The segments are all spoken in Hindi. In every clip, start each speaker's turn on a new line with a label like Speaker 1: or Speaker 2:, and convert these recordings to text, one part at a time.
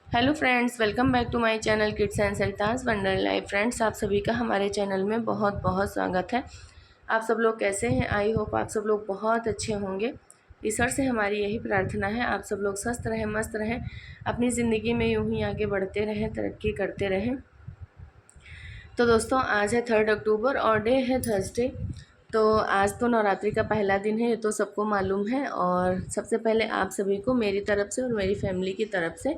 Speaker 1: Hello friends, welcome back to my channel kids and Sarita's wonder life. Friends, आप सभी का हमारे चैनल में बहुत बहुत स्वागत है। आप सब लोग कैसे हैं? आई होप आप सब लोग बहुत अच्छे होंगे। ईश्वर से हमारी यही प्रार्थना है, आप सब लोग स्वस्थ रहें, मस्त रहें, अपनी ज़िंदगी में यूं ही आगे बढ़ते रहें, तरक्की करते रहें। तो दोस्तों, आज है 3 अक्टूबर और डे है थर्सडे। तो आज तो नवरात्रि का पहला दिन है, ये तो सबको मालूम है। और सबसे पहले आप सभी को मेरी तरफ से और मेरी फैमिली की तरफ से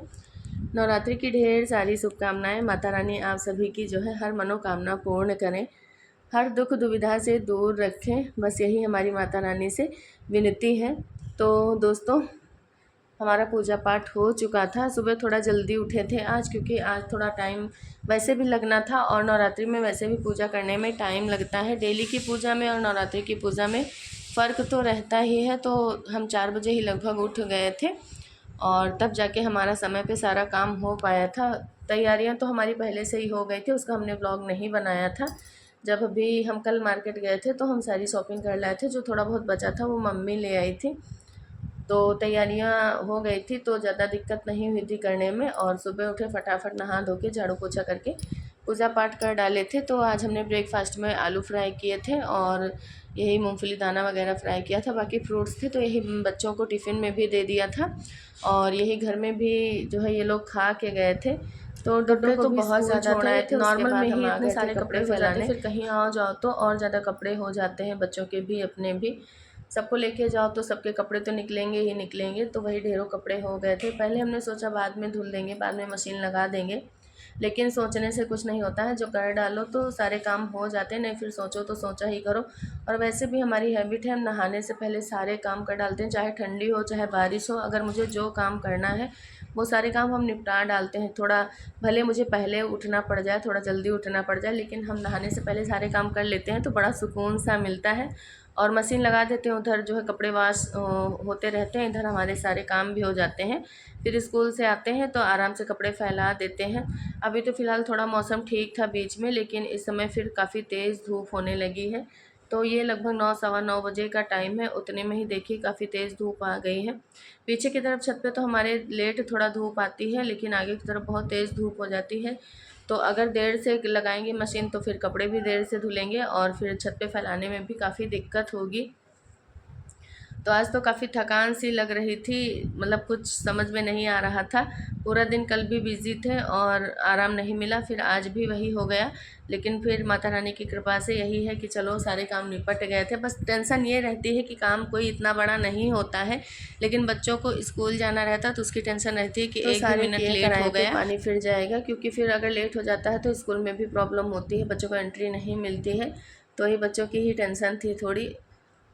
Speaker 1: नवरात्रि की ढेर सारी शुभकामनाएं। माता रानी आप सभी की जो है हर मनोकामना पूर्ण करें, हर दुख दुविधा से दूर रखें, बस यही हमारी माता रानी से विनती है। तो दोस्तों, हमारा पूजा पाठ हो चुका था। सुबह थोड़ा जल्दी उठे थे आज, क्योंकि आज थोड़ा टाइम वैसे भी लगना था और नवरात्रि में वैसे भी पूजा करने में टाइम लगता है। डेली की पूजा में और नवरात्रि की पूजा में फ़र्क तो रहता ही है। तो हम 4 बजे ही लगभग उठ गए थे और तब जाके हमारा समय पे सारा काम हो पाया था। तैयारियां तो हमारी पहले से ही हो गई थी, उसका हमने ब्लॉग नहीं बनाया था। जब अभी हम कल मार्केट गए थे तो हम सारी शॉपिंग कर लाए थे, जो थोड़ा बहुत बचा था वो मम्मी ले आई थी। तो तैयारियां हो गई थी, तो ज़्यादा दिक्कत नहीं हुई थी करने में। और सुबह उठे, फटाफट नहा धो के झाड़ू पोछा करके पूजा पाठ कर डाले थे। तो आज हमने ब्रेकफास्ट में आलू फ्राई किए थे और यही मूंगफली दाना वगैरह फ्राई किया था। बाकी फ्रूट्स थे तो यही बच्चों को टिफ़िन में भी दे दिया था और यही घर में भी जो है ये लोग खा के गए थे। तो कपड़े तो बहुत ज़्यादा थे, नॉर्मल में ही इतने सारे कपड़े फैलाने, फिर कहीं आओ जाओ तो और ज़्यादा कपड़े हो जाते हैं, बच्चों के भी अपने भी। सबको लेके जाओ तो सबके कपड़े तो निकलेंगे ही निकलेंगे। तो वही ढेरों कपड़े हो गए थे। पहले हमने सोचा बाद में धुल देंगे, बाद में मशीन लगा देंगे, लेकिन सोचने से कुछ नहीं होता है। जो कर डालो तो सारे काम हो जाते हैं, नहीं फिर सोचो तो सोचा ही करो। और वैसे भी हमारी हैबिट है, हम नहाने से पहले सारे काम कर डालते हैं, चाहे ठंडी हो चाहे बारिश हो। अगर मुझे जो काम करना है वो सारे काम हम निपटा डालते हैं। थोड़ा भले मुझे पहले उठना पड़ जाए, थोड़ा जल्दी उठना पड़ जाए, लेकिन हम नहाने से पहले सारे काम कर लेते हैं तो बड़ा सुकून सा मिलता है। और मशीन लगा देते हैं, उधर जो है कपड़े वॉश होते रहते हैं, इधर हमारे सारे काम भी हो जाते हैं। फिर स्कूल से आते हैं तो आराम से कपड़े फैला देते हैं। अभी तो फ़िलहाल थोड़ा मौसम ठीक था बीच में, लेकिन इस समय फिर काफ़ी तेज़ धूप होने लगी है। तो ये लगभग 9 सवा 9 बजे का टाइम है, उतने में ही देखिए काफ़ी तेज़ धूप आ गई है। पीछे की तरफ छत पे तो हमारे लेट थोड़ा धूप आती है, लेकिन आगे की तरफ बहुत तेज़ धूप हो जाती है। तो अगर देर से लगाएंगे मशीन तो फिर कपड़े भी देर से धुलेंगे और फिर छत पे फैलाने में भी काफ़ी दिक्कत होगी। तो आज तो काफ़ी थकान सी लग रही थी, मतलब कुछ समझ में नहीं आ रहा था। पूरा दिन कल भी बिज़ी थे और आराम नहीं मिला, फिर आज भी वही हो गया। लेकिन फिर माता रानी की कृपा से यही है कि चलो सारे काम निपट गए थे। बस टेंशन ये रहती है कि काम कोई इतना बड़ा नहीं होता है, लेकिन बच्चों को स्कूल जाना रहता है तो उसकी टेंशन रहती है कि एक भी मिनट लेट हो गया पानी फिर जाएगा, क्योंकि फिर अगर लेट हो जाता है तो स्कूल में भी प्रॉब्लम होती है, बच्चों को एंट्री नहीं मिलती है। तो ये बच्चों की ही टेंशन थी थोड़ी।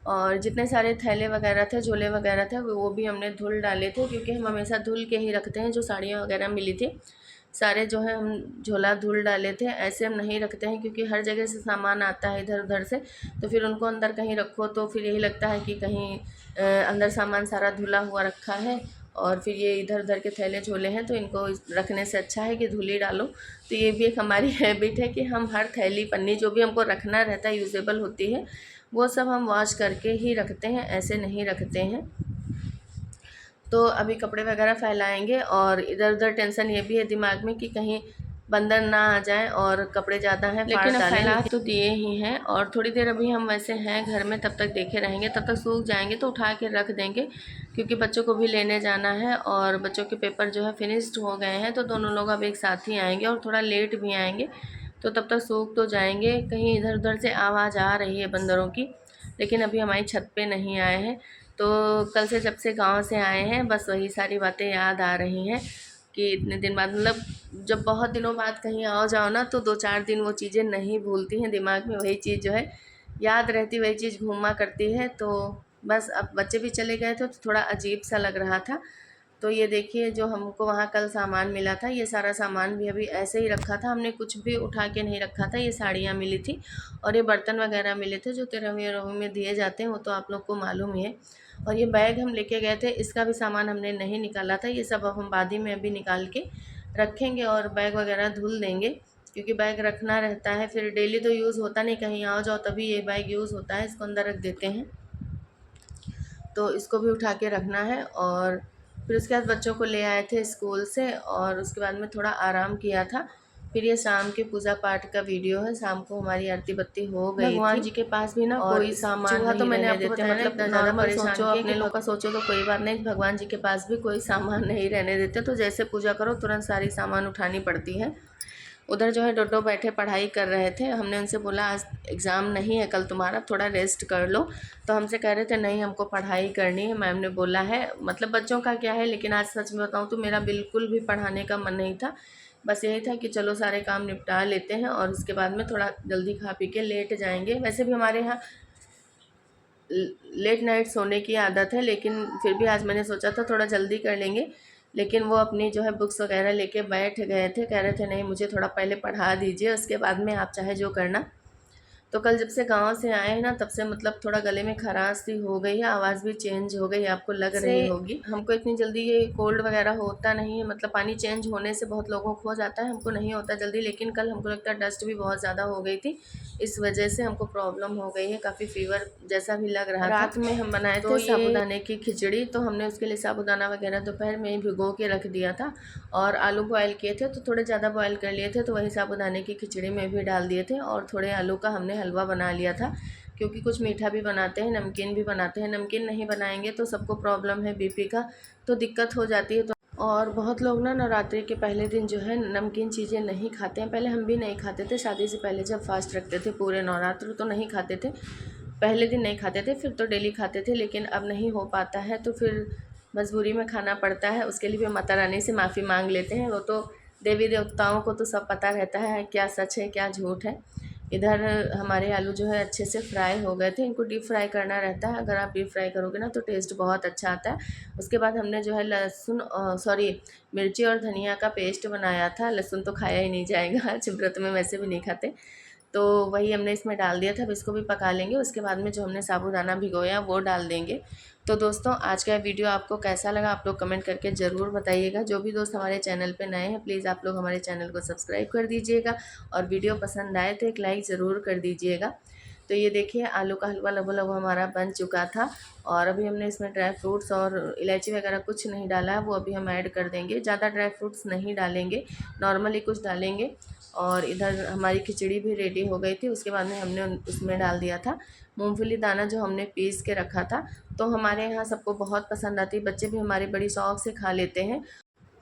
Speaker 1: और जितने सारे थैले वगैरह थे, झोले वगैरह थे, वो भी हमने धुल डाले थे, क्योंकि हम हमेशा धुल के ही रखते हैं। जो साड़ियाँ वगैरह मिली थी सारे जो है हम झोला धुल डाले थे। ऐसे हम नहीं रखते हैं, क्योंकि हर जगह से सामान आता है इधर उधर से, तो फिर उनको अंदर कहीं रखो तो फिर यही लगता है कि कहीं अंदर सामान सारा धुला हुआ रखा है और फिर ये इधर उधर के थैले झोले हैं, तो इनको रखने से अच्छा है कि धुल ही डालो। तो ये भी एक हमारी हैबिट है कि हम हर थैली पन्नी जो भी हमको रखना रहता है, यूजेबल होती है, वो सब हम वॉश करके ही रखते हैं, ऐसे नहीं रखते हैं। तो अभी कपड़े वगैरह फैलाएंगे और इधर उधर टेंशन ये भी है दिमाग में कि कहीं बंदर ना आ जाए और कपड़े ज़्यादा हैं, लेकिन अब फैला तो दिए ही हैं। और थोड़ी देर अभी हम वैसे हैं घर में, तब तक देखे रहेंगे, तब तक सूख जाएंगे तो उठा के रख देंगे, क्योंकि बच्चों को भी लेने जाना है और बच्चों के पेपर जो है फिनिश्ड हो गए हैं। तो दोनों लोग अब एक साथ ही आएंगे और थोड़ा लेट भी आएंगे, तो तब तक सूख तो जाएंगे। कहीं इधर उधर से आवाज़ आ रही है बंदरों की, लेकिन अभी हमारी छत पे नहीं आए हैं। तो कल से जब से गांव से आए हैं, बस वही सारी बातें याद आ रही हैं कि इतने दिन बाद, मतलब जब बहुत दिनों बाद कहीं आओ जाओ ना, तो 2-4 दिन वो चीज़ें नहीं भूलती हैं, दिमाग में वही चीज़ जो है याद रहती, वही चीज़ घूमा करती है। तो बस अब बच्चे भी चले गए थे तो थोड़ा अजीब सा लग रहा था। तो ये देखिए, जो हमको वहाँ कल सामान मिला था, ये सारा सामान भी अभी ऐसे ही रखा था, हमने कुछ भी उठा के नहीं रखा था। ये साड़ियाँ मिली थी और ये बर्तन वगैरह मिले थे जो 13वीं में दिए जाते हैं, वो तो आप लोग को मालूम ही है। और ये बैग हम लेके गए थे, इसका भी सामान हमने नहीं निकाला था, ये सब अब हम बाद ही में अभी निकाल के रखेंगे और बैग वगैरह धुल देंगे, क्योंकि बैग रखना रहता है, फिर डेली तो यूज़ होता नहीं, कहीं आओ जाओ तभी ये बैग यूज़ होता है। इसको अंदर रख देते हैं, तो इसको भी उठा के रखना है। और फिर उसके बाद बच्चों को ले आए थे स्कूल से और उसके बाद में थोड़ा आराम किया था। फिर ये शाम के पूजा पाठ का वीडियो है। शाम को हमारी आरती बत्ती हो गई थी। भगवान जी के पास भी ना कोई सामान नहीं, तो मैंने आपको बताया मतलब नॉर्मल सोचो, अपने लोग का सोचो तो कोई बात नहीं, भगवान जी के पास भी कोई सामान नहीं रहने देते। तो जैसे पूजा करो तुरंत सारी सामान उठानी पड़ती है। उधर जो है डोडो बैठे पढ़ाई कर रहे थे। हमने उनसे बोला आज एग्ज़ाम नहीं है कल तुम्हारा, थोड़ा रेस्ट कर लो। तो हमसे कह रहे थे नहीं हमको पढ़ाई करनी है, मैम ने बोला है। मतलब बच्चों का क्या है, लेकिन आज सच में बताऊँ तो मेरा बिल्कुल भी पढ़ाने का मन नहीं था। बस यही था कि चलो सारे काम निपटा लेते हैं और उसके बाद में थोड़ा जल्दी खा पी के लेट जाएंगे। वैसे भी हमारे यहाँ लेट नाइट सोने की आदत है, लेकिन फिर भी आज मैंने सोचा था थोड़ा जल्दी कर लेंगे। लेकिन वो अपनी जो है बुक्स वगैरह लेके बैठ गए थे, कह रहे थे नहीं मुझे थोड़ा पहले पढ़ा दीजिए, उसके बाद में आप चाहे जो करना। तो कल जब से गांव से आए हैं ना तब से मतलब थोड़ा गले में खराश सी हो गई है, आवाज़ भी चेंज हो गई, आपको लग रही होगी। हमको इतनी जल्दी ये कोल्ड वगैरह होता नहीं है, मतलब पानी चेंज होने से बहुत लोगों को हो जाता है, हमको नहीं होता जल्दी। लेकिन कल हमको लगता है डस्ट भी बहुत ज़्यादा हो गई थी, इस वजह से हमको प्रॉब्लम हो गई है, काफ़ी फीवर जैसा भी लग रहा था। रात में हम बनाए थे साबूदाने की खिचड़ी, तो हमने उसके लिए साबूदाना वगैरह दोपहर में ही भिगो के रख दिया था। और आलू बॉयल किए थे तो थोड़े ज़्यादा बॉयल कर लिए थे, तो वही साबूदाने की खिचड़ी में भी डाल दिए थे। और थोड़े आलू का हमने हलवा बना लिया था, क्योंकि कुछ मीठा भी बनाते हैं, नमकीन भी बनाते हैं। नमकीन नहीं बनाएंगे तो सबको प्रॉब्लम है बीपी का, तो दिक्कत हो जाती है। तो और बहुत लोग ना नवरात्रि के पहले दिन जो है नमकीन चीज़ें नहीं खाते हैं। पहले हम भी नहीं खाते थे, शादी से पहले जब फास्ट रखते थे पूरे नवरात्र तो नहीं खाते थे। पहले दिन नहीं खाते थे, फिर तो डेली खाते थे, लेकिन अब नहीं हो पाता है तो फिर मजबूरी में खाना पड़ता है। उसके लिए भी माता रानी से माफ़ी मांग लेते हैं। वो तो देवी देवताओं को तो सब पता रहता है क्या सच है क्या झूठ है। इधर हमारे आलू जो है अच्छे से फ्राई हो गए थे। इनको डीप फ्राई करना रहता है, अगर आप डीप फ्राई करोगे ना तो टेस्ट बहुत अच्छा आता है। उसके बाद हमने जो है लहसुन मिर्ची और धनिया का पेस्ट बनाया था। लहसुन तो खाया ही नहीं जाएगा, आज व्रत में वैसे भी नहीं खाते, तो वही हमने इसमें डाल दिया था। अब इसको भी पका लेंगे, उसके बाद में जो हमने साबूदाना भिगोया वो डाल देंगे। तो दोस्तों आज का वीडियो आपको कैसा लगा आप लोग कमेंट करके ज़रूर बताइएगा। जो भी दोस्त हमारे चैनल पे नए हैं प्लीज़ आप लोग हमारे चैनल को सब्सक्राइब कर दीजिएगा, और वीडियो पसंद आए तो एक लाइक ज़रूर कर दीजिएगा। तो ये देखिए आलू का हलवा लगभग हमारा बन चुका था, और अभी हमने इसमें ड्राई फ्रूट्स और इलायची वगैरह कुछ नहीं डाला है, वो अभी हम ऐड कर देंगे। ज़्यादा ड्राई फ्रूट्स नहीं डालेंगे, नॉर्मली कुछ डालेंगे। और इधर हमारी खिचड़ी भी रेडी हो गई थी। उसके बाद में हमने उसमें डाल दिया था मूंगफली दाना जो हमने पीस के रखा था। तो हमारे यहाँ सबको बहुत पसंद आती है, बच्चे भी हमारे बड़ी शौक से खा लेते हैं।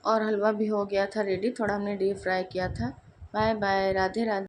Speaker 1: और हलवा भी हो गया था रेडी, थोड़ा हमने डीप फ्राई किया था। Bye bye, Radhe Radhe.